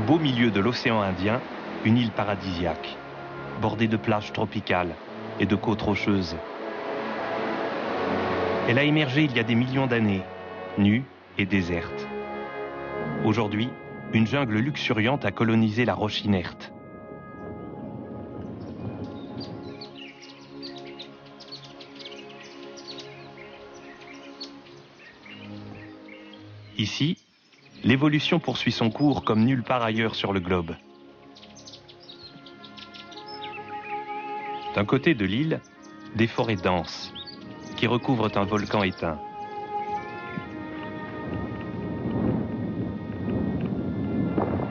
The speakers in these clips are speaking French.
beau milieu de l'océan Indien, une île paradisiaque, bordée de plages tropicales et de côtes rocheuses. Elle a émergé il y a des millions d'années, nue et déserte. Aujourd'hui, une jungle luxuriante a colonisé la roche inerte. Ici, l'évolution poursuit son cours comme nulle part ailleurs sur le globe. D'un côté de l'île, des forêts denses qui recouvrent un volcan éteint.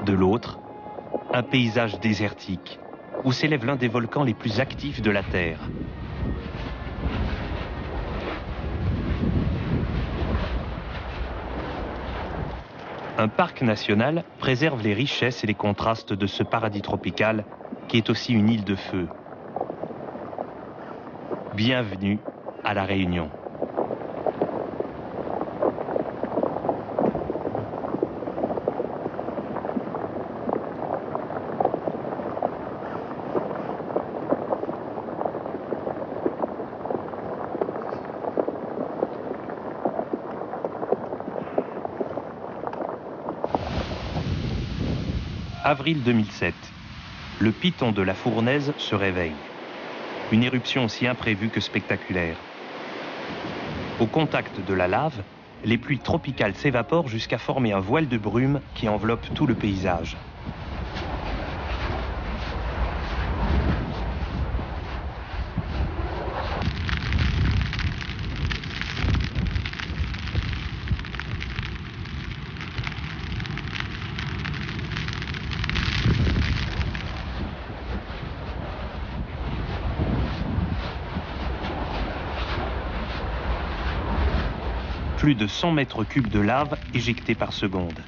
De l'autre, un paysage désertique où s'élève l'un des volcans les plus actifs de la Terre. Un parc national préserve les richesses et les contrastes de ce paradis tropical qui est aussi une île de feu. Bienvenue à La Réunion. Avril 2007. Le piton de la Fournaise se réveille. Une éruption aussi imprévue que spectaculaire. Au contact de la lave, les pluies tropicales s'évaporent jusqu'à former un voile de brume qui enveloppe tout le paysage. Plus de 100 mètres cubes de lave éjectés par seconde.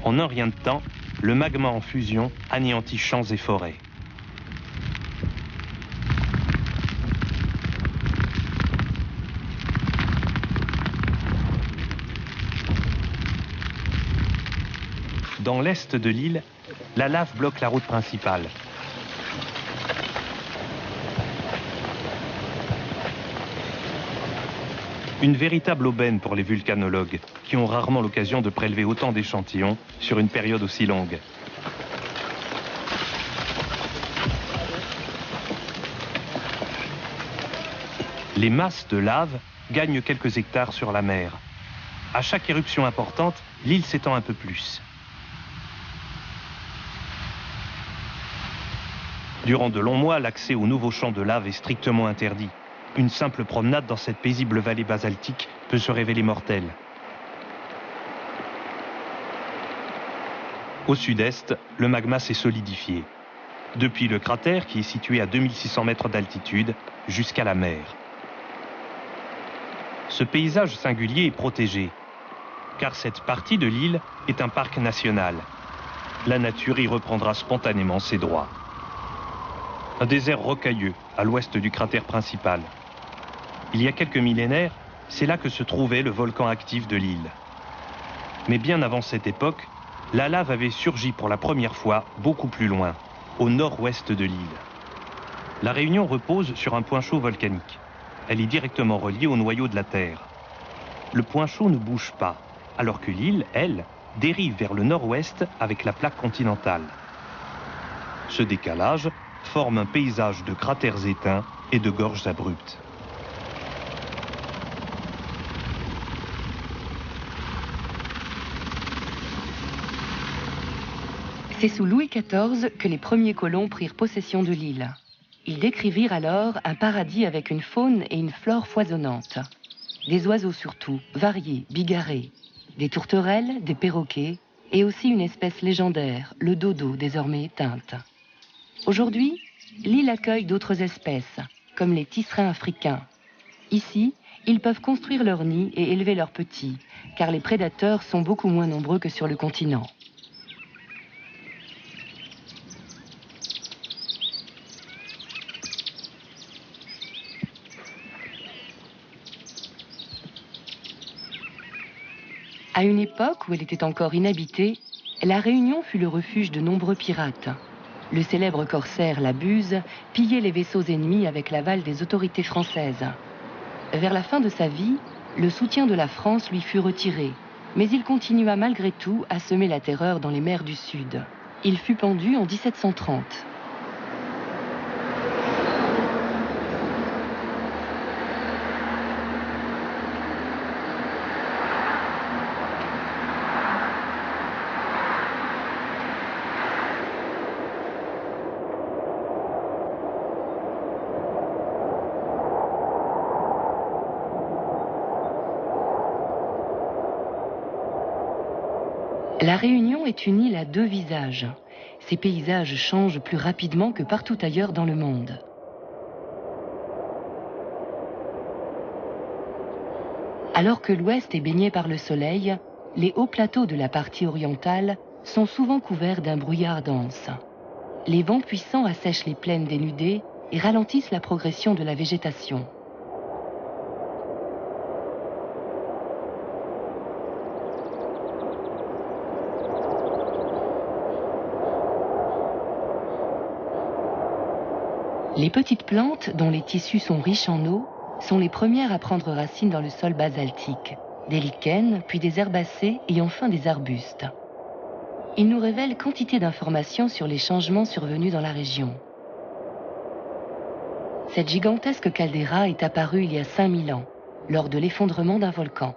En un rien de temps, le magma en fusion anéantit champs et forêts. Dans l'est de l'île, la lave bloque la route principale. Une véritable aubaine pour les vulcanologues, qui ont rarement l'occasion de prélever autant d'échantillons sur une période aussi longue. Les masses de lave gagnent quelques hectares sur la mer. À chaque éruption importante, l'île s'étend un peu plus. Durant de longs mois, l'accès aux nouveaux champs de lave est strictement interdit. Une simple promenade dans cette paisible vallée basaltique peut se révéler mortelle. Au sud-est, le magma s'est solidifié. Depuis le cratère, qui est situé à 2600 mètres d'altitude, jusqu'à la mer. Ce paysage singulier est protégé, car cette partie de l'île est un parc national. La nature y reprendra spontanément ses droits. Un désert rocailleux à l'ouest du cratère principal. Il y a quelques millénaires, c'est là que se trouvait le volcan actif de l'île. Mais bien avant cette époque, la lave avait surgi pour la première fois beaucoup plus loin, au nord-ouest de l'île. La Réunion repose sur un point chaud volcanique. Elle est directement reliée au noyau de la Terre. Le point chaud ne bouge pas, alors que l'île, elle, dérive vers le nord-ouest avec la plaque continentale. Ce décalage forme un paysage de cratères éteints et de gorges abruptes. C'est sous Louis XIV que les premiers colons prirent possession de l'île. Ils décrivirent alors un paradis avec une faune et une flore foisonnantes. Des oiseaux surtout, variés, bigarrés. Des tourterelles, des perroquets et aussi une espèce légendaire, le dodo, désormais éteinte. Aujourd'hui, l'île accueille d'autres espèces, comme les tisserins africains. Ici, ils peuvent construire leurs nids et élever leurs petits, car les prédateurs sont beaucoup moins nombreux que sur le continent. À une époque où elle était encore inhabitée, La Réunion fut le refuge de nombreux pirates. Le célèbre corsaire La Buse pillait les vaisseaux ennemis avec l'aval des autorités françaises. Vers la fin de sa vie, le soutien de la France lui fut retiré, mais il continua malgré tout à semer la terreur dans les mers du Sud. Il fut pendu en 1730. La Réunion est une île à deux visages. Ses paysages changent plus rapidement que partout ailleurs dans le monde. Alors que l'ouest est baigné par le soleil, les hauts plateaux de la partie orientale sont souvent couverts d'un brouillard dense. Les vents puissants assèchent les plaines dénudées et ralentissent la progression de la végétation. Les petites plantes, dont les tissus sont riches en eau, sont les premières à prendre racine dans le sol basaltique. Des lichens, puis des herbacées et enfin des arbustes. Ils nous révèlent quantité d'informations sur les changements survenus dans la région. Cette gigantesque caldeira est apparue il y a 5000 ans, lors de l'effondrement d'un volcan.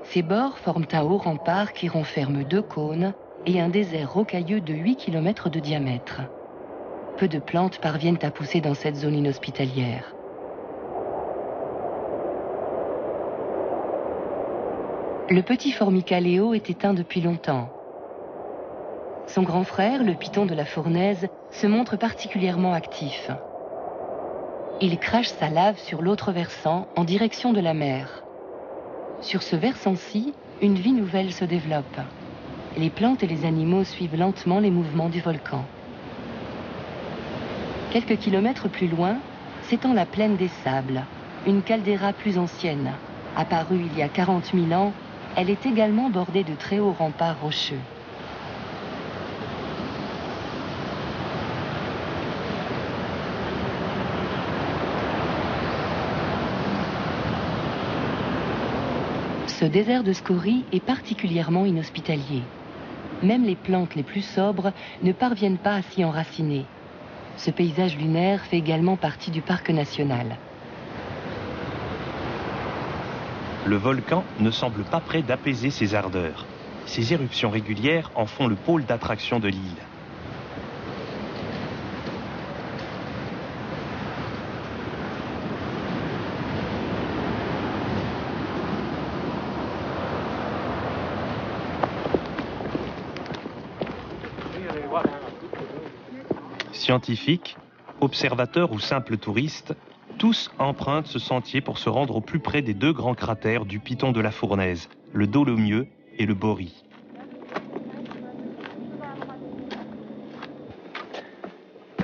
Ses bords forment un haut rempart qui renferme 2 cônes et un désert rocailleux de 8 km de diamètre. Peu de plantes parviennent à pousser dans cette zone inhospitalière. Le petit formica-léo est éteint depuis longtemps. Son grand frère, le python de la fournaise, se montre particulièrement actif. Il crache sa lave sur l'autre versant, en direction de la mer. Sur ce versant-ci, une vie nouvelle se développe. Les plantes et les animaux suivent lentement les mouvements du volcan. Quelques kilomètres plus loin, s'étend la plaine des Sables, une caldeira plus ancienne. Apparue il y a 40 000 ans, elle est également bordée de très hauts remparts rocheux. Ce désert de scories est particulièrement inhospitalier. Même les plantes les plus sobres ne parviennent pas à s'y enraciner. Ce paysage lunaire fait également partie du parc national. Le volcan ne semble pas près d'apaiser ses ardeurs. Ses éruptions régulières en font le pôle d'attraction de l'île. Scientifiques, observateurs ou simples touristes, tous empruntent ce sentier pour se rendre au plus près des 2 grands cratères du Python de la Fournaise, le Dolomieu et le Bory.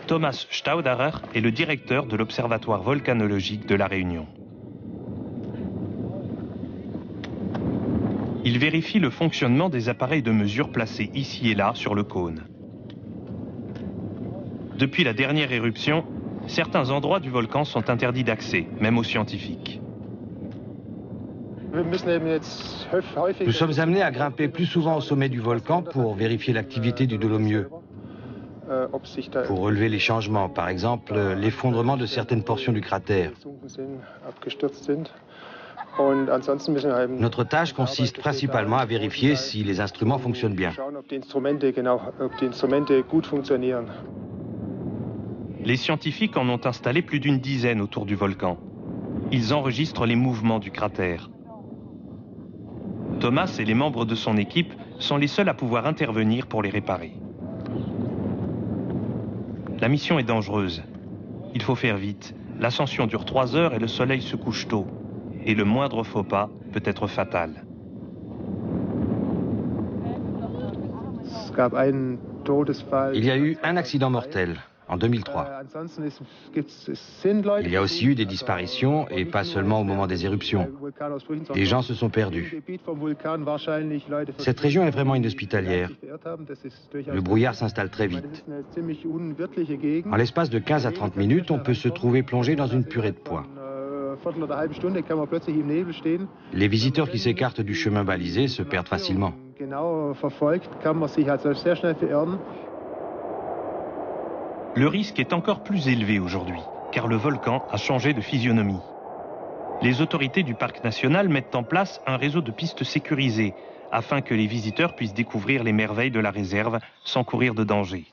Thomas Staudarer est le directeur de l'Observatoire volcanologique de La Réunion. Il vérifie le fonctionnement des appareils de mesure placés ici et là sur le cône. Depuis la dernière éruption, certains endroits du volcan sont interdits d'accès, même aux scientifiques. Nous sommes amenés à grimper plus souvent au sommet du volcan pour vérifier l'activité du Dolomieu, pour relever les changements, par exemple l'effondrement de certaines portions du cratère. Notre tâche consiste principalement à vérifier si les instruments fonctionnent bien. Les scientifiques en ont installé plus d'une dizaine autour du volcan. Ils enregistrent les mouvements du cratère. Thomas et les membres de son équipe sont les seuls à pouvoir intervenir pour les réparer. La mission est dangereuse. Il faut faire vite. L'ascension dure 3 heures et le soleil se couche tôt. Et le moindre faux pas peut être fatal. Il y a eu un accident mortel. en 2003. Il y a aussi eu des disparitions, et pas seulement au moment des éruptions. Des gens se sont perdus. Cette région est vraiment inhospitalière. Le brouillard s'installe très vite. En l'espace de 15 à 30 minutes, on peut se trouver plongé dans une purée de pois. Les visiteurs qui s'écartent du chemin balisé se perdent facilement. Le risque est encore plus élevé aujourd'hui, car le volcan a changé de physionomie. Les autorités du parc national mettent en place un réseau de pistes sécurisées, afin que les visiteurs puissent découvrir les merveilles de la réserve sans courir de danger.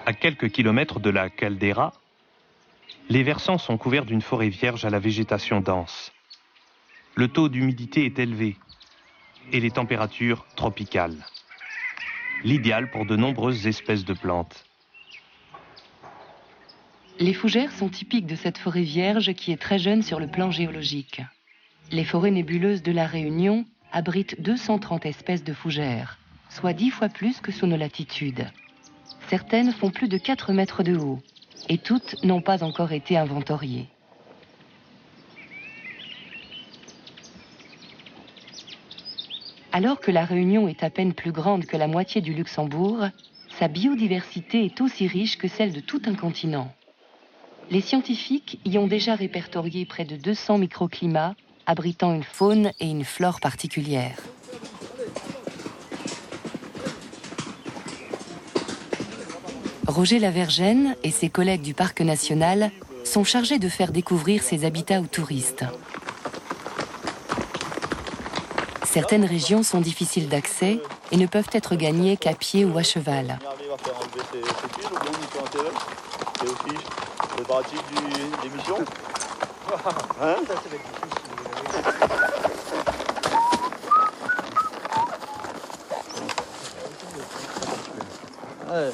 À quelques kilomètres de la caldeira, les versants sont couverts d'une forêt vierge à la végétation dense. Le taux d'humidité est élevé et les températures tropicales. L'idéal pour de nombreuses espèces de plantes. Les fougères sont typiques de cette forêt vierge qui est très jeune sur le plan géologique. Les forêts nébuleuses de la Réunion abritent 230 espèces de fougères, soit 10 fois plus que sous nos latitudes. Certaines font plus de 4 mètres de haut, et toutes n'ont pas encore été inventoriées. Alors que la Réunion est à peine plus grande que la moitié du Luxembourg, sa biodiversité est aussi riche que celle de tout un continent. Les scientifiques y ont déjà répertorié près de 200 microclimats, abritant une faune et une flore particulières. Roger Lavergenne et ses collègues du Parc national sont chargés de faire découvrir ces habitats aux touristes. Certaines régions sont difficiles d'accès et ne peuvent être gagnées qu'à pied ou à cheval.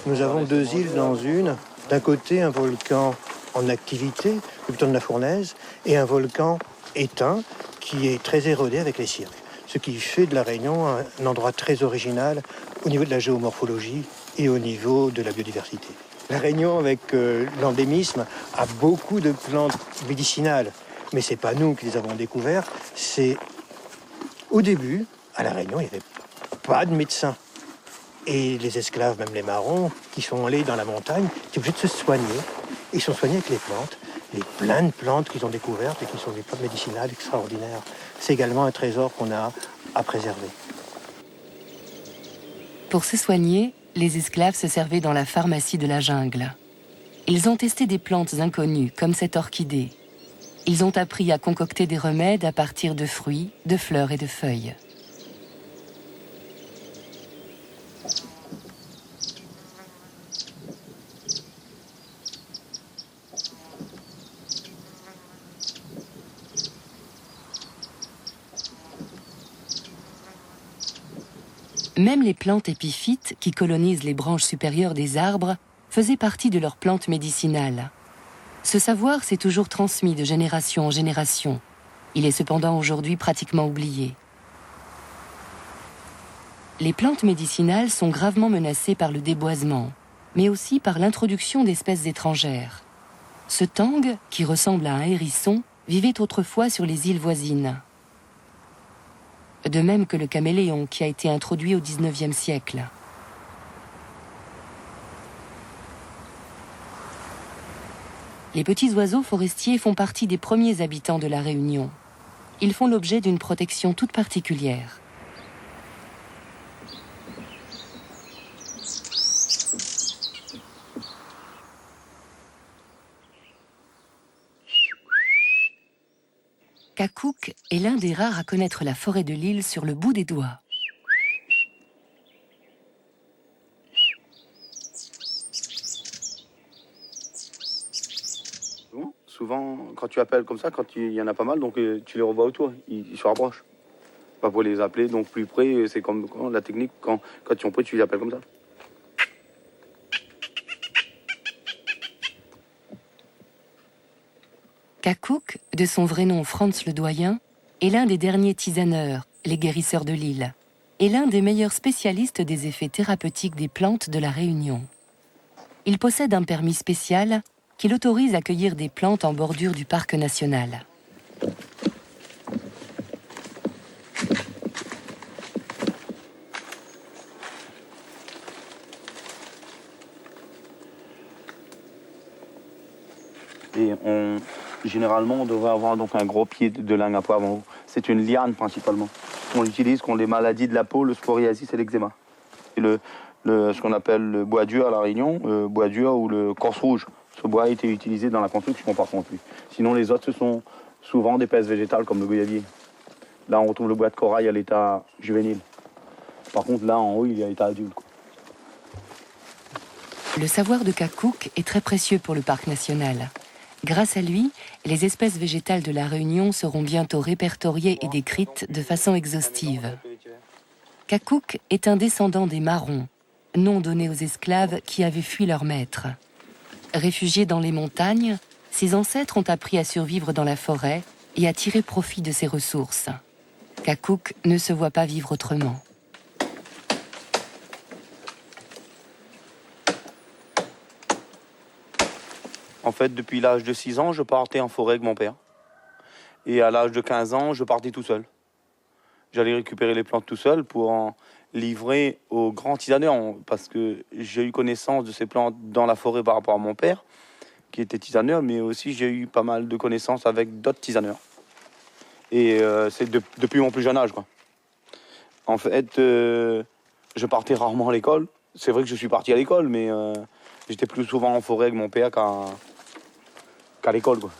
Nous avons deux îles dans une. D'un côté, un volcan en activité, le piton de la Fournaise, et un volcan éteint qui est très érodé avec les cirques. Ce qui fait de la Réunion un endroit très original au niveau de la géomorphologie et au niveau de la biodiversité. La Réunion, avec l'endémisme, a beaucoup de plantes médicinales, mais ce n'est pas nous qui les avons découvertes. C'est au début, à la Réunion, il n'y avait pas de médecins. Et les esclaves, même les marrons, qui sont allés dans la montagne, étaient obligés de se soigner. Ils sont soignés avec les plantes. Et plein de plantes qu'ils ont découvertes et qui sont des plantes médicinales extraordinaires. C'est également un trésor qu'on a à préserver. Pour se soigner, les esclaves se servaient dans la pharmacie de la jungle. Ils ont testé des plantes inconnues, comme cette orchidée. Ils ont appris à concocter des remèdes à partir de fruits, de fleurs et de feuilles. Même les plantes épiphytes, qui colonisent les branches supérieures des arbres, faisaient partie de leurs plantes médicinales. Ce savoir s'est toujours transmis de génération en génération. Il est cependant aujourd'hui pratiquement oublié. Les plantes médicinales sont gravement menacées par le déboisement, mais aussi par l'introduction d'espèces étrangères. Ce tang, qui ressemble à un hérisson, vivait autrefois sur les îles voisines. De même que le caméléon qui a été introduit au XIXe siècle. Les petits oiseaux forestiers font partie des premiers habitants de la Réunion. Ils font l'objet d'une protection toute particulière. Kakouk est l'un des rares à connaître la forêt de l'île sur le bout des doigts. Souvent, quand tu appelles comme ça, quand il y en a pas mal, donc tu les revois autour, ils se rapprochent. Pas pour les appeler, donc plus près, c'est comme la technique, quand ils sont près, tu les appelles comme ça. Kakouk, de son vrai nom Franz le Doyen, est l'un des derniers tisaneurs, les guérisseurs de l'île, est l'un des meilleurs spécialistes des effets thérapeutiques des plantes de la Réunion. Il possède un permis spécial qui l'autorise à cueillir des plantes en bordure du parc national. Et généralement, on devrait avoir donc un gros pied de langue à poivre en haut. C'est une liane principalement. On l'utilise contre les maladies de la peau, le psoriasis et l'eczéma. Et ce qu'on appelle le bois dur à La Réunion, le bois dur ou le corse rouge. Ce bois a été utilisé dans la construction par contre. Sinon, les autres, ce sont souvent d'épaisse végétales comme le goyavier. Là, on retrouve le bois de corail à l'état juvénile. Par contre, là, en haut, il est à l'état adulte, quoi. Le savoir de Kakuk est très précieux pour le parc national. Grâce à lui, les espèces végétales de la Réunion seront bientôt répertoriées et décrites de façon exhaustive. Kakuk est un descendant des Marrons, nom donné aux esclaves qui avaient fui leur maître. Réfugiés dans les montagnes, ses ancêtres ont appris à survivre dans la forêt et à tirer profit de ses ressources. Kakuk ne se voit pas vivre autrement. En fait, depuis l'âge de 6 ans, je partais en forêt avec mon père. Et à l'âge de 15 ans, je partais tout seul. J'allais récupérer les plantes tout seul pour en livrer aux grands tisaneurs. Parce que j'ai eu connaissance de ces plantes dans la forêt par rapport à mon père, qui était tisaneur, mais aussi j'ai eu pas mal de connaissances avec d'autres tisaneurs. Et c'est depuis mon plus jeune âge, quoi. En fait, je partais rarement à l'école. C'est vrai que je suis parti à l'école, mais j'étais plus souvent en forêt avec mon père qu'à l'école, quoi.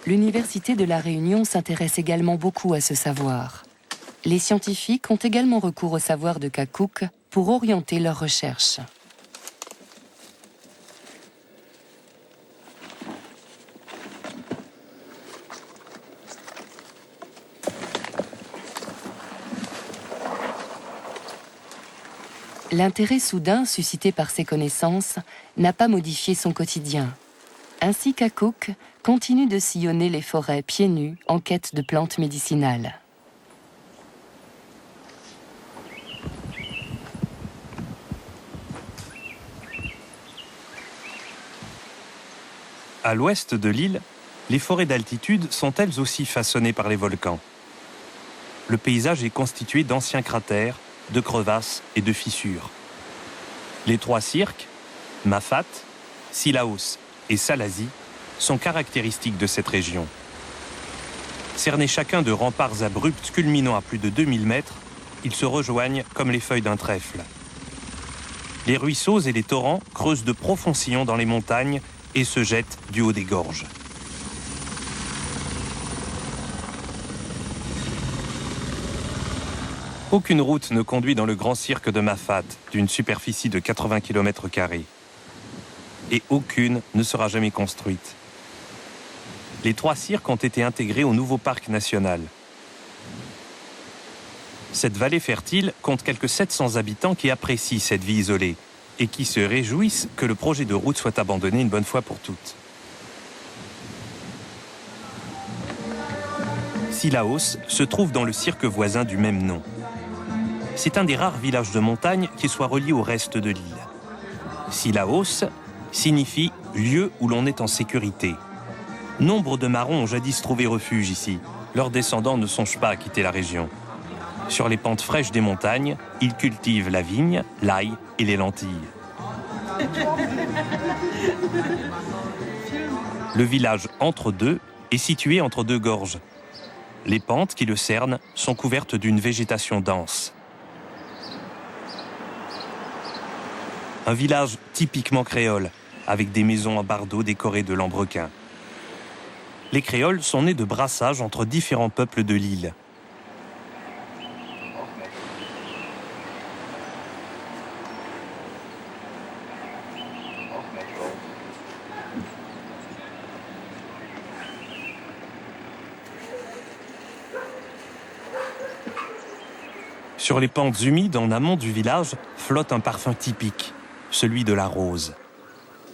L'Université de La Réunion s'intéresse également beaucoup à ce savoir. Les scientifiques ont également recours au savoir de Kakuk pour orienter leurs recherches. L'intérêt soudain suscité par ces connaissances n'a pas modifié son quotidien. Ainsi, Kakuk continue de sillonner les forêts pieds nus en quête de plantes médicinales. À l'ouest de l'île, les forêts d'altitude sont elles aussi façonnées par les volcans. Le paysage est constitué d'anciens cratères, de crevasses et de fissures. Les trois cirques, Mafat, Sillaos et Salazie, sont caractéristiques de cette région. Cernés chacun de remparts abrupts culminant à plus de 2000 mètres, ils se rejoignent comme les feuilles d'un trèfle. Les ruisseaux et les torrents creusent de profonds sillons dans les montagnes et se jettent du haut des gorges. Aucune route ne conduit dans le grand cirque de Mafat, d'une superficie de 80 km². Et aucune ne sera jamais construite. Les trois cirques ont été intégrés au nouveau parc national. Cette vallée fertile compte quelques 700 habitants qui apprécient cette vie isolée et qui se réjouissent que le projet de route soit abandonné une bonne fois pour toutes. Sillaos se trouve dans le cirque voisin du même nom. C'est un des rares villages de montagne qui soit relié au reste de l'île. Sillaos signifie « lieu où l'on est en sécurité ». Nombre de Marrons ont jadis trouvé refuge ici. Leurs descendants ne songent pas à quitter la région. Sur les pentes fraîches des montagnes, ils cultivent la vigne, l'ail et les lentilles. Le village entre deux est situé entre deux gorges. Les pentes qui le cernent sont couvertes d'une végétation dense. Un village typiquement créole, avec des maisons en bardeaux décorées de lambrequins. Les créoles sont nés de brassages entre différents peuples de l'île. Sur les pentes humides en amont du village flotte un parfum typique, celui de la rose.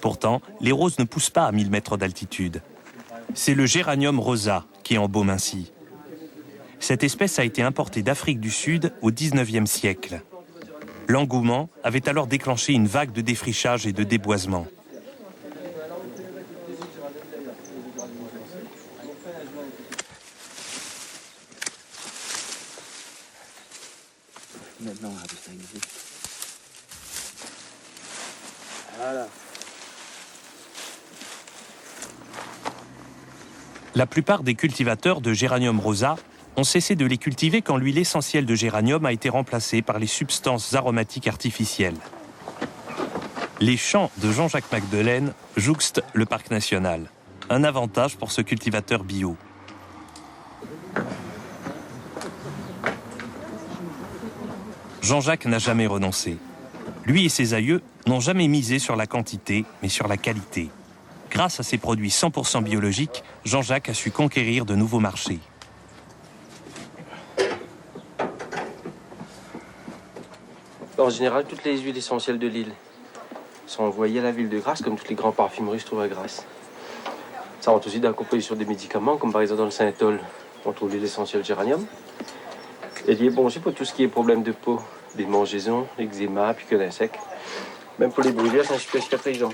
Pourtant, les roses ne poussent pas à 1000 mètres d'altitude. C'est le géranium rosa qui embaume ainsi. Cette espèce a été importée d'Afrique du Sud au XIXe siècle. L'engouement avait alors déclenché une vague de défrichage et de déboisement. Voilà. La plupart des cultivateurs de Géranium rosa ont cessé de les cultiver quand l'huile essentielle de géranium a été remplacée par les substances aromatiques artificielles. Les champs de Jean-Jacques Magdelaine jouxtent le parc national. Un avantage pour ce cultivateur bio. Jean-Jacques n'a jamais renoncé. Lui et ses aïeux n'ont jamais misé sur la quantité, mais sur la qualité. Grâce à ses produits 100% biologiques, Jean-Jacques a su conquérir de nouveaux marchés. En général, toutes les huiles essentielles de l'île sont envoyées à la ville de Grasse, comme toutes les grandes parfumeries se trouvent à Grasse. Ça rentre aussi dans la composition des médicaments, comme par exemple dans le Saint-Ol, on trouve l'huile essentielle géranium. Et il est bon aussi pour tout ce qui est problème de peau, des démangeaisons, eczéma, piqûres sec. Même pour les brûlures, c'est un super cicatrisant.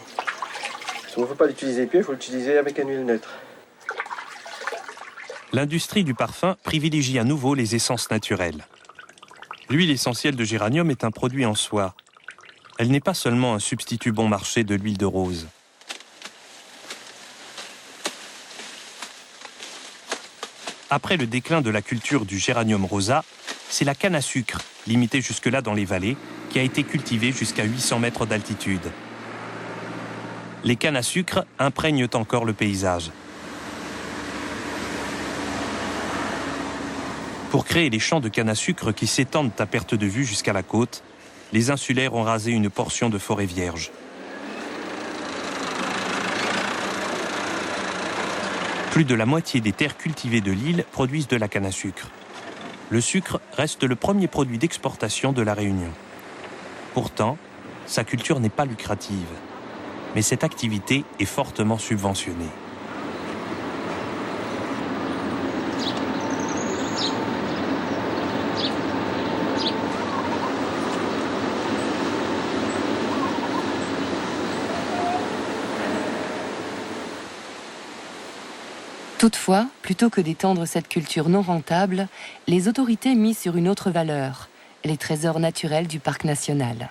Il ne faut pas l'utiliser pieux, il faut l'utiliser avec une huile neutre. L'industrie du parfum privilégie à nouveau les essences naturelles. L'huile essentielle de géranium est un produit en soi. Elle n'est pas seulement un substitut bon marché de l'huile de rose. Après le déclin de la culture du géranium rosa, c'est la canne à sucre, limitée jusque-là dans les vallées, qui a été cultivée jusqu'à 800 mètres d'altitude. Les cannes à sucre imprègnent encore le paysage. Pour créer les champs de canne à sucre qui s'étendent à perte de vue jusqu'à la côte, les insulaires ont rasé une portion de forêt vierge. Plus de la moitié des terres cultivées de l'île produisent de la canne à sucre. Le sucre reste le premier produit d'exportation de la Réunion. Pourtant, sa culture n'est pas lucrative. Mais cette activité est fortement subventionnée. Toutefois, plutôt que d'étendre cette culture non rentable, les autorités misent sur une autre valeur, les trésors naturels du parc national.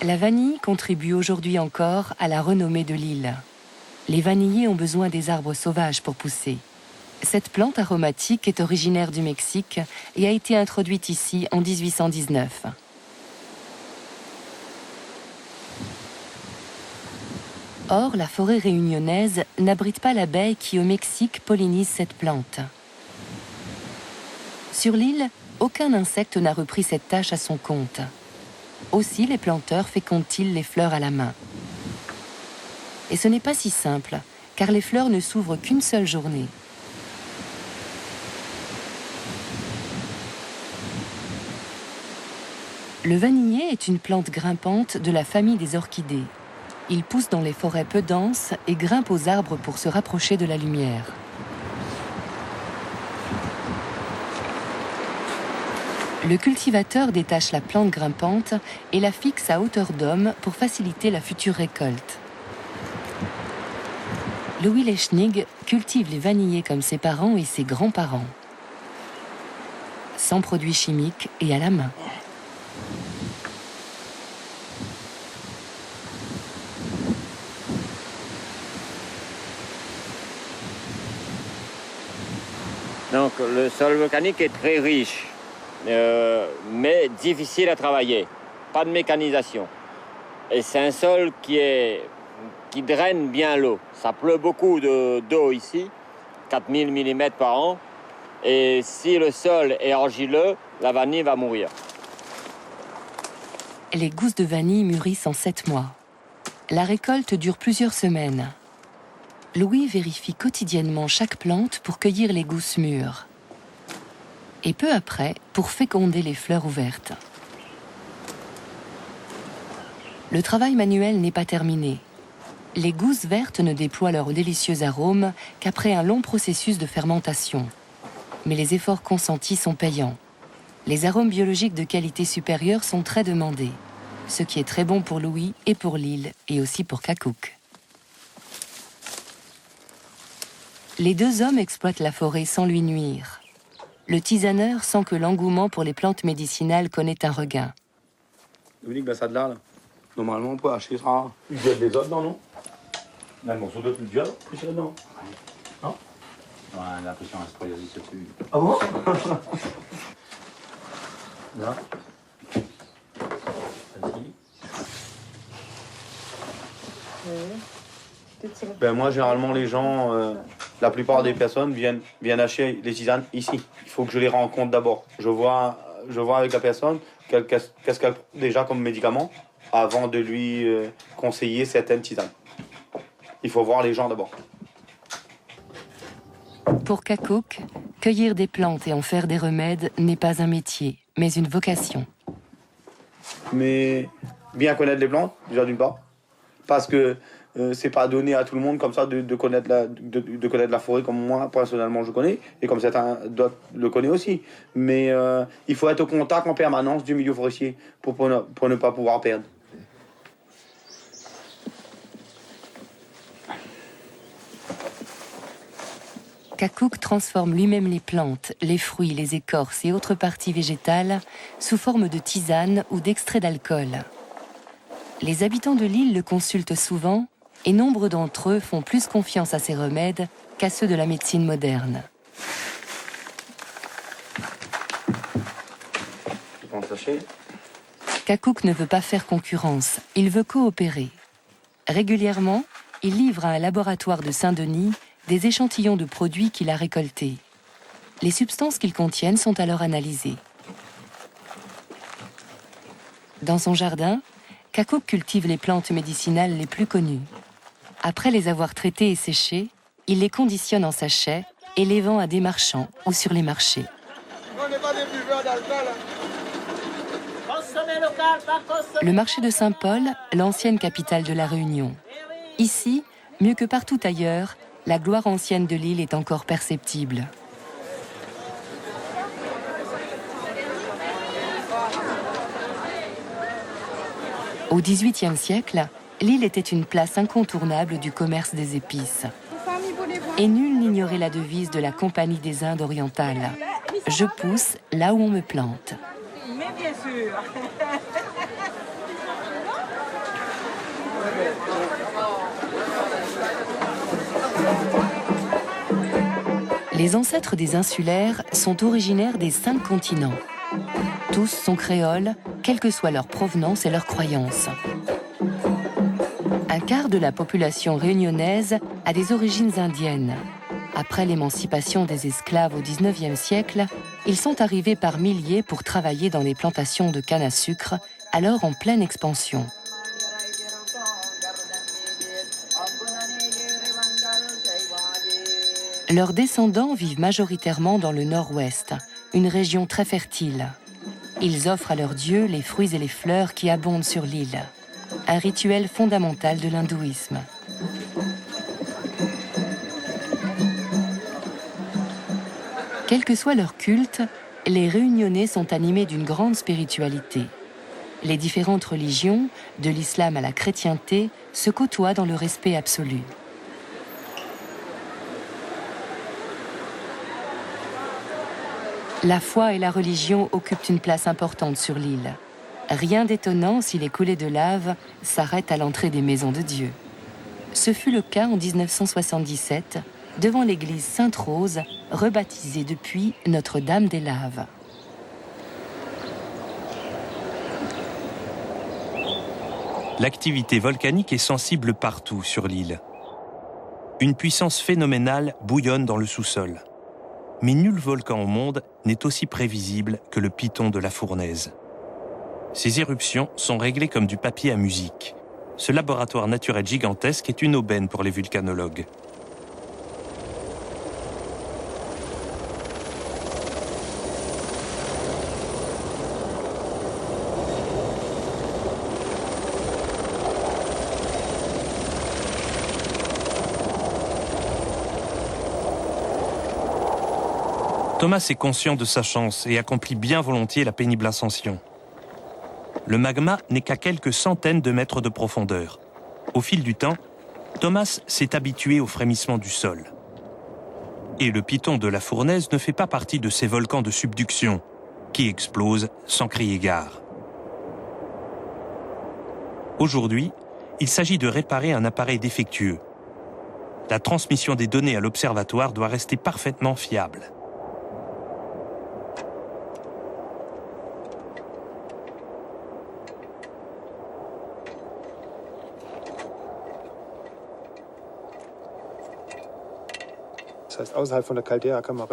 La vanille contribue aujourd'hui encore à la renommée de l'île. Les vanilliers ont besoin des arbres sauvages pour pousser. Cette plante aromatique est originaire du Mexique et a été introduite ici en 1819. Or, la forêt réunionnaise n'abrite pas l'abeille qui, au Mexique, pollinise cette plante. Sur l'île, aucun insecte n'a repris cette tâche à son compte. Aussi, les planteurs fécondent-ils les fleurs à la main. Et ce n'est pas si simple, car les fleurs ne s'ouvrent qu'une seule journée. Le vanillier est une plante grimpante de la famille des orchidées. Il pousse dans les forêts peu denses et grimpe aux arbres pour se rapprocher de la lumière. Le cultivateur détache la plante grimpante et la fixe à hauteur d'homme pour faciliter la future récolte. Louis Lechnig cultive les vanilliers comme ses parents et ses grands-parents. Sans produits chimiques et à la main. Donc le sol volcanique est très riche, mais difficile à travailler. Pas de mécanisation. Et c'est un sol qui draine bien l'eau. Ça pleut beaucoup d'eau ici, 4000 mm par an. Et si le sol est argileux, la vanille va mourir. Les gousses de vanille mûrissent en 7 mois. La récolte dure plusieurs semaines. Louis vérifie quotidiennement chaque plante pour cueillir les gousses mûres. et peu après pour féconder les fleurs ouvertes. Le travail manuel n'est pas terminé. Les gousses vertes ne déploient leur délicieux arôme qu'après un long processus de fermentation. Mais les efforts consentis sont payants. Les arômes biologiques de qualité supérieure sont très demandés, ce qui est très bon pour Louis et pour l'île, et aussi pour Cacouk. Les deux hommes exploitent la forêt sans lui nuire. Le tisaneur sent que l'engouement pour les plantes médicinales connaît un regain. Dominique, ben ça de là. Normalement, on peut acheter ça. Il y a des autres, non? Là, le morceau de plus dur, plus c'est dedans. Non? Ouais, l'impression à scoliose dessus. Ah bon? Là. Ben moi, généralement, les gens, la plupart des personnes viennent acheter les tisanes ici. Il faut que je les rencontre d'abord. Je vois avec la personne qu'est-ce qu'elle prend déjà comme médicament avant de lui conseiller certaines tisanes. Il faut voir les gens d'abord. Pour Cacouk, cueillir des plantes et en faire des remèdes n'est pas un métier, mais une vocation. Mais bien connaître les plantes, déjà d'une part, parce que c'est pas donné à tout le monde comme ça de connaître la forêt comme moi personnellement je connais et comme certains d'autres le connaissent aussi. Mais il faut être au contact en permanence du milieu forestier pour ne pas pouvoir perdre. Cacouk transforme lui-même les plantes, les fruits, les écorces et autres parties végétales sous forme de tisane ou d'extrait d'alcool. Les habitants de l'île le consultent souvent et nombre d'entre eux font plus confiance à ces remèdes qu'à ceux de la médecine moderne. Cacouk ne veut pas faire concurrence, il veut coopérer. Régulièrement, il livre à un laboratoire de Saint-Denis des échantillons de produits qu'il a récoltés. Les substances qu'ils contiennent sont alors analysées. Dans son jardin, Cacouk cultive les plantes médicinales les plus connues. Après les avoir traitées et séchées, il les conditionne en sachets et les vend à des marchands ou sur les marchés. Le marché de Saint-Paul, l'ancienne capitale de la Réunion. Ici, mieux que partout ailleurs, la gloire ancienne de l'île est encore perceptible. Au XVIIIe siècle, l'île était une place incontournable du commerce des épices. Et nul n'ignorait la devise de la Compagnie des Indes orientales. Je pousse là où on me plante. Mais bien sûr. Les ancêtres des insulaires sont originaires des 5 continents. Tous sont créoles, quelle que soit leur provenance et leurs croyances. Un quart de la population réunionnaise a des origines indiennes. Après l'émancipation des esclaves au XIXe siècle, ils sont arrivés par milliers pour travailler dans les plantations de canne à sucre, alors en pleine expansion. Leurs descendants vivent majoritairement dans le nord-ouest, une région très fertile. Ils offrent à leurs dieux les fruits et les fleurs qui abondent sur l'île. Un rituel fondamental de l'hindouisme. Quel que soit leur culte, les Réunionnais sont animés d'une grande spiritualité. Les différentes religions, de l'islam à la chrétienté, se côtoient dans le respect absolu. La foi et la religion occupent une place importante sur l'île. Rien d'étonnant si les coulées de lave s'arrêtent à l'entrée des maisons de Dieu. Ce fut le cas en 1977, devant l'église Sainte-Rose, rebaptisée depuis Notre-Dame des Laves. L'activité volcanique est sensible partout sur l'île. Une puissance phénoménale bouillonne dans le sous-sol. Mais nul volcan au monde n'est aussi prévisible que le Piton de la Fournaise. Ces éruptions sont réglées comme du papier à musique. Ce laboratoire naturel gigantesque est une aubaine pour les vulcanologues. Thomas est conscient de sa chance et accomplit bien volontiers la pénible ascension. Le magma n'est qu'à quelques centaines de mètres de profondeur. Au fil du temps, Thomas s'est habitué au frémissement du sol. Et le piton de la Fournaise ne fait pas partie de ces volcans de subduction qui explosent sans crier gare. Aujourd'hui, il s'agit de réparer un appareil défectueux. La transmission des données à l'observatoire doit rester parfaitement fiable.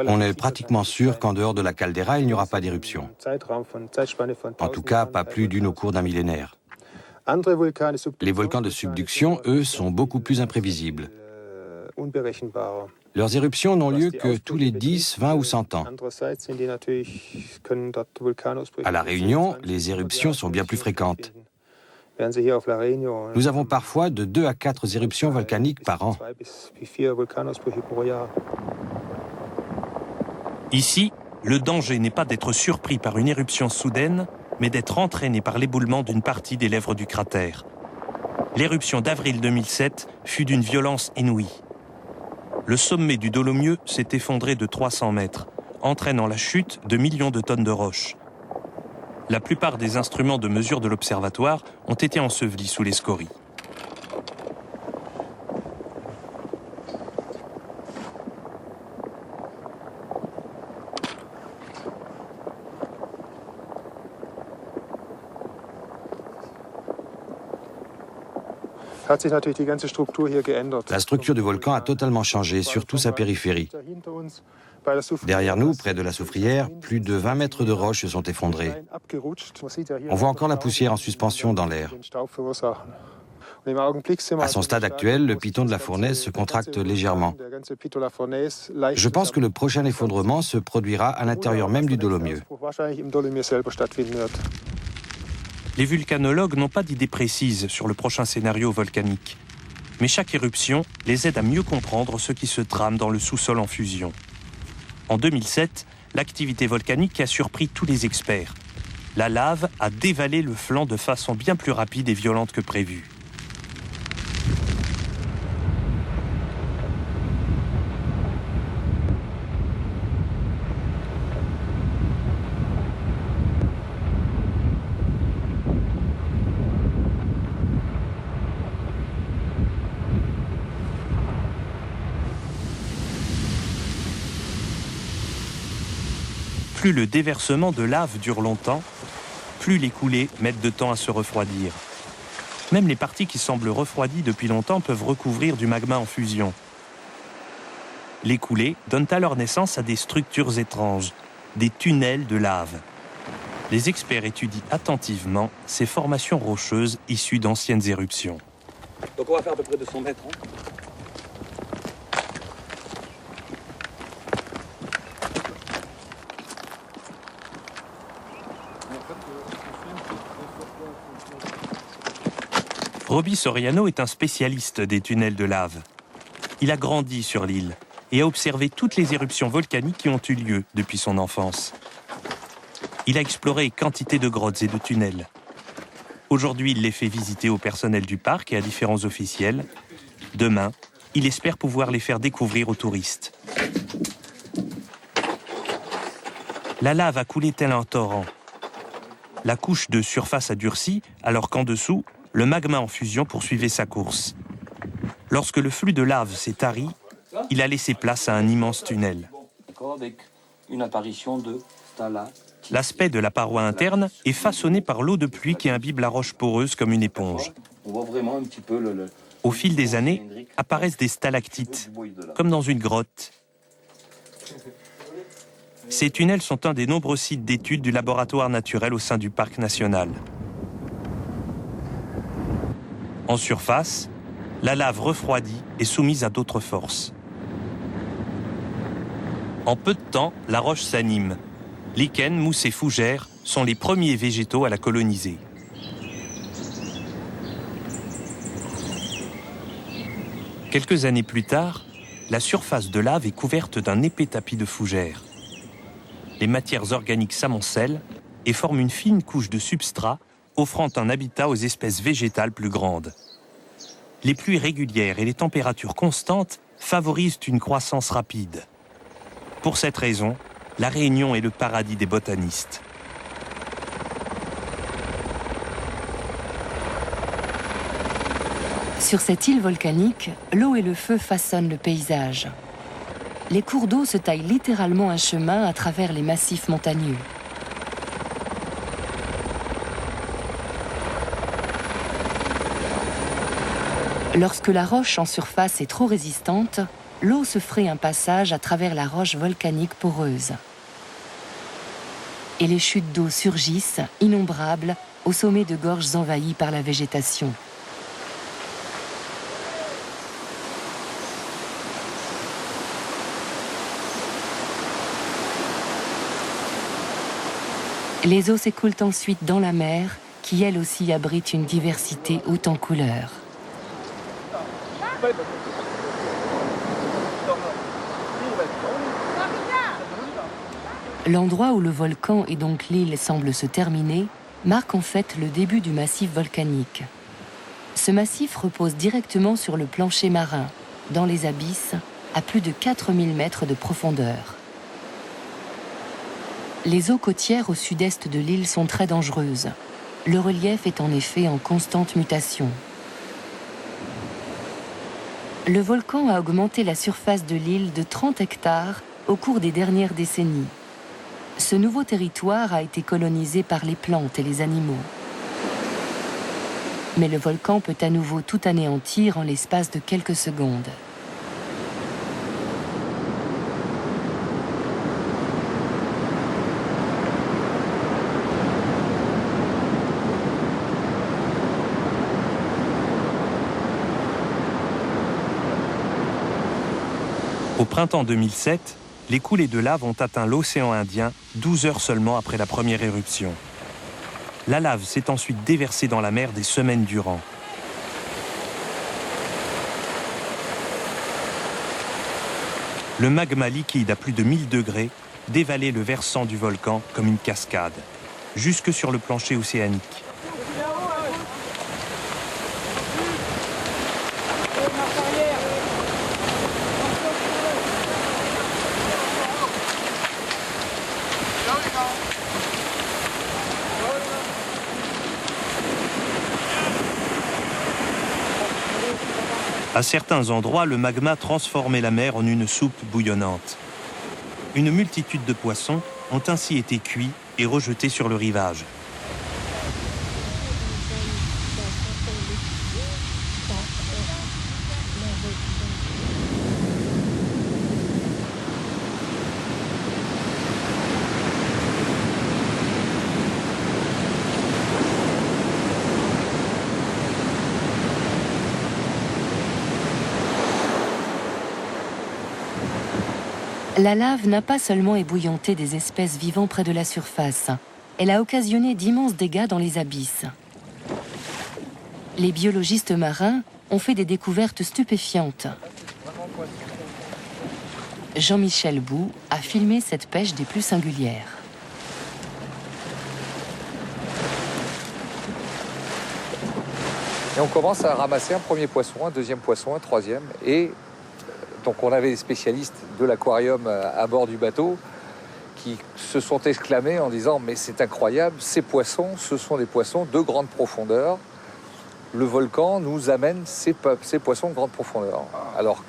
On est pratiquement sûr qu'en dehors de la caldeira, il n'y aura pas d'éruption. En tout cas, pas plus d'une au cours d'un millénaire. Les volcans de subduction, eux, sont beaucoup plus imprévisibles. Leurs éruptions n'ont lieu que tous les 10, 20 ou 100 ans. À La Réunion, les éruptions sont bien plus fréquentes. Nous avons parfois de 2 à 4 éruptions volcaniques par an. Ici, le danger n'est pas d'être surpris par une éruption soudaine, mais d'être entraîné par l'éboulement d'une partie des lèvres du cratère. L'éruption d'avril 2007 fut d'une violence inouïe. Le sommet du Dolomieu s'est effondré de 300 mètres, entraînant la chute de millions de tonnes de roches. La plupart des instruments de mesure de l'observatoire ont été ensevelis sous les scories. La structure du volcan a totalement changé, surtout sa périphérie. Derrière nous, près de la soufrière, plus de 20 mètres de roches se sont effondrées. On voit encore la poussière en suspension dans l'air. À son stade actuel, le piton de la Fournaise se contracte légèrement. Je pense que le prochain effondrement se produira à l'intérieur même du Dolomieu. Les vulcanologues n'ont pas d'idée précise sur le prochain scénario volcanique. Mais chaque éruption les aide à mieux comprendre ce qui se trame dans le sous-sol en fusion. En 2007, l'activité volcanique a surpris tous les experts. La lave a dévalé le flanc de façon bien plus rapide et violente que prévu. Plus le déversement de lave dure longtemps, plus les coulées mettent de temps à se refroidir. Même les parties qui semblent refroidies depuis longtemps peuvent recouvrir du magma en fusion. Les coulées donnent alors naissance à des structures étranges, des tunnels de lave. Les experts étudient attentivement ces formations rocheuses issues d'anciennes éruptions. Donc on va faire à peu près 200 mètres. Roby Soriano est un spécialiste des tunnels de lave. Il a grandi sur l'île et a observé toutes les éruptions volcaniques qui ont eu lieu depuis son enfance. Il a exploré quantité de grottes et de tunnels. Aujourd'hui, il les fait visiter au personnel du parc et à différents officiels. Demain, il espère pouvoir les faire découvrir aux touristes. La lave a coulé tel un torrent. La couche de surface a durci, alors qu'en dessous, le magma en fusion poursuivait sa course. Lorsque le flux de lave s'est tari, il a laissé place à un immense tunnel. Avec une apparition de stalactites. L'aspect de la paroi interne est façonné par l'eau de pluie qui imbibe la roche poreuse comme une éponge. On voit vraiment un petit peu Au fil des années, apparaissent des stalactites, comme dans une grotte. Ces tunnels sont un des nombreux sites d'études du laboratoire naturel au sein du parc national. En surface, la lave refroidie est soumise à d'autres forces. En peu de temps, la roche s'anime. Lichen, mousse et fougères sont les premiers végétaux à la coloniser. Quelques années plus tard, la surface de lave est couverte d'un épais tapis de fougères. les matières organiques s'amoncellent et forment une fine couche de substrat offrant un habitat aux espèces végétales plus grandes. Les pluies régulières et les températures constantes favorisent une croissance rapide. Pour cette raison, La Réunion est le paradis des botanistes. Sur cette île volcanique, l'eau et le feu façonnent le paysage. Les cours d'eau se taillent littéralement un chemin à travers les massifs montagneux. Lorsque la roche en surface est trop résistante, l'eau se fraye un passage à travers la roche volcanique poreuse. Et les chutes d'eau surgissent, innombrables, au sommet de gorges envahies par la végétation. Les eaux s'écoulent ensuite dans la mer, qui elle aussi abrite une diversité haute en couleurs. L'endroit où le volcan et donc l'île semblent se terminer marque en fait le début du massif volcanique. Ce massif repose directement sur le plancher marin, dans les abysses, à plus de 4000 mètres de profondeur. Les eaux côtières au sud-est de l'île sont très dangereuses. Le relief est en effet en constante mutation. Le volcan a augmenté la surface de l'île de 30 hectares au cours des dernières décennies. Ce nouveau territoire a été colonisé par les plantes et les animaux. Mais le volcan peut à nouveau tout anéantir en l'espace de quelques secondes. Au printemps 2007, les coulées de lave ont atteint l'océan Indien 12 heures seulement après la première éruption. La lave s'est ensuite déversée dans la mer des semaines durant. Le magma liquide à plus de 1000 degrés dévalait le versant du volcan comme une cascade, jusque sur le plancher océanique. À certains endroits, le magma transformait la mer en une soupe bouillonnante. Une multitude de poissons ont ainsi été cuits et rejetés sur le rivage. La lave n'a pas seulement ébouillanté des espèces vivant près de la surface, elle a occasionné d'immenses dégâts dans les abysses. Les biologistes marins ont fait des découvertes stupéfiantes. Jean-Michel Bou a filmé cette pêche des plus singulières. Et on commence à ramasser un premier poisson, un deuxième poisson, un troisième, et donc on avait des spécialistes de l'aquarium à bord du bateau qui se sont exclamés en disant « mais c'est incroyable, ces poissons, ce sont des poissons de grande profondeur. Le volcan nous amène ces poissons de grande profondeur. » Alors,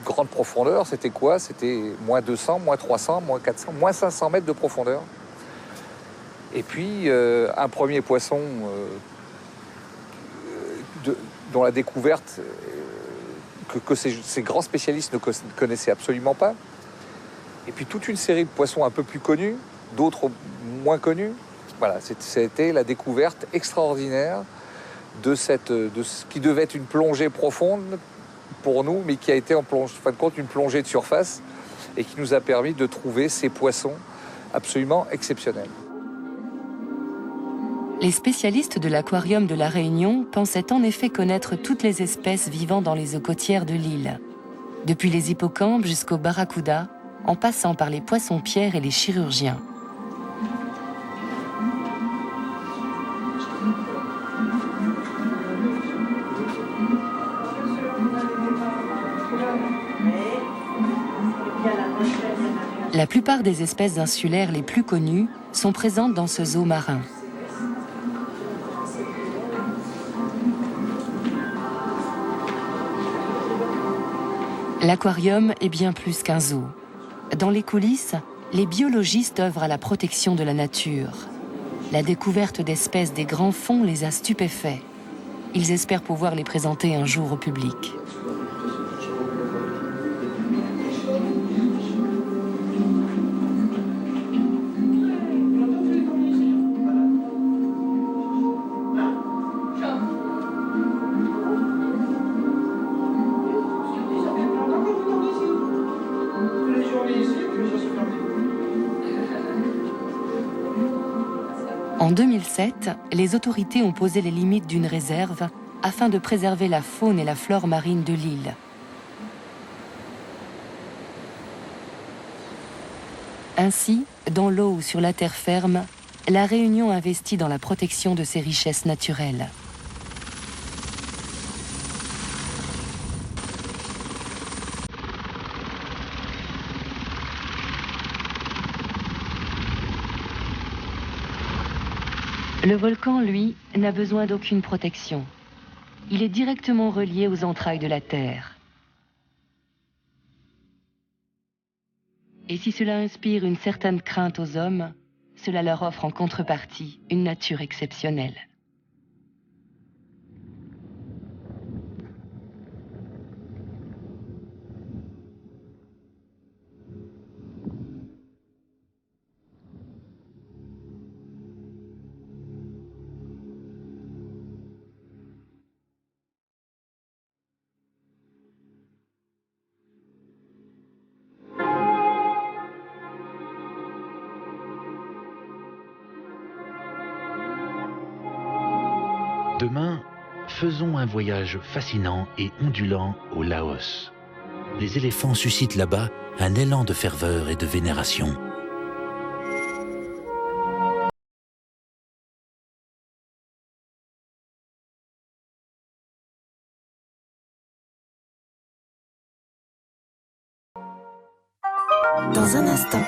grande profondeur, c'était quoi? C'était moins 200, moins 300, moins 400, moins 500 mètres de profondeur. Et puis, un premier poisson dont la découverte... que ces grands spécialistes ne connaissaient absolument pas. Et puis toute une série de poissons un peu plus connus, d'autres moins connus. Voilà, c'était la découverte extraordinaire de ce qui devait être une plongée profonde pour nous, mais qui a été en fin de compte une plongée de surface et qui nous a permis de trouver ces poissons absolument exceptionnels. Les spécialistes de l'aquarium de La Réunion pensaient en effet connaître toutes les espèces vivant dans les eaux côtières de l'île, depuis les hippocampes jusqu'aux barracudas, en passant par les poissons-pierres et les chirurgiens. La plupart des espèces insulaires les plus connues sont présentes dans ce zoo marin. L'aquarium est bien plus qu'un zoo. Dans les coulisses, les biologistes œuvrent à la protection de la nature. La découverte d'espèces des grands fonds les a stupéfaits. Ils espèrent pouvoir les présenter un jour au public. En 2007, les autorités ont posé les limites d'une réserve afin de préserver la faune et la flore marine de l'île. Ainsi, dans l'eau ou sur la terre ferme, La Réunion investit dans la protection de ses richesses naturelles. Le volcan, lui, n'a besoin d'aucune protection. Il est directement relié aux entrailles de la Terre. Et si cela inspire une certaine crainte aux hommes, cela leur offre en contrepartie une nature exceptionnelle. Demain, faisons un voyage fascinant et ondulant au Laos. Les éléphants suscitent là-bas un élan de ferveur et de vénération. Dans un instant.